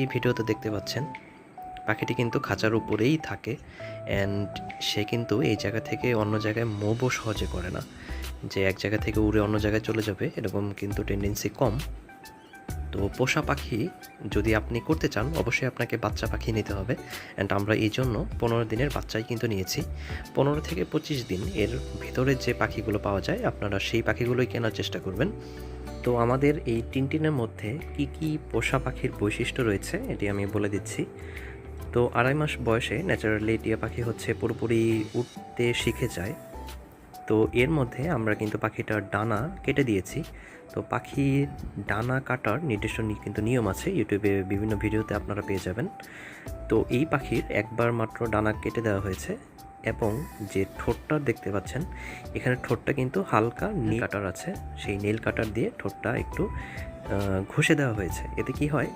এই ভিডিওতে দেখতে পাচ্ছেন পাখিটি কিন্তু খাঁচার উপরেই থাকে অ্যান্ড সে কিন্তু এই জায়গা থেকে অন্য জায়গায় মুভও সহজে করে না, যে এক জায়গা থেকে উড়ে অন্য জায়গায় চলে যাবে এরকম কিন্তু টেন্ডেন্সি কম। তো পোষা পাখি যদি আপনি করতে চান অবশ্যই আপনাকে বাচ্চা পাখি নিতে হবে, অ্যান্ড আমরা এই জন্য 15 দিনের বাচ্চাই কিন্তু নিয়েছি। 15 থেকে 25 দিন এর ভেতরে যে পাখিগুলো পাওয়া যায় আপনারা সেই পাখিগুলোই কেনার চেষ্টা করবেন। তো আমাদের এই টিনটিনের মধ্যে কি কি পোষা পাখির বৈশিষ্ট্য রয়েছে এটি আমি বলে দিচ্ছি। তো 2.5 মাস বয়সে ন্যাচারালি টিয়া পাখি হচ্ছে পুরোপুরি উঠতে শিখে যায়। তো এর মধ্যে আমরা কিন্তু পাখিটার ডানা কেটে দিয়েছি। তো পাখির ডানা কাটার নির্দিষ্ট কিন্তু নিয়ম আছে, ইউটিউবে বিভিন্ন ভিডিওতে আপনারা পেয়ে যাবেন। তো এই পাখির একবার মাত্র ডানা কেটে দেওয়া হয়েছে এবং যে ঠোঁটটা দেখতে পাচ্ছেন এখানে ঠোঁটটা কিন্তু হালকা নীল কাটার আছে, সেই নীল কাটার দিয়ে ঠোঁটটা একটু ঘষে দেওয়া হয়েছে। এতে কি হয়,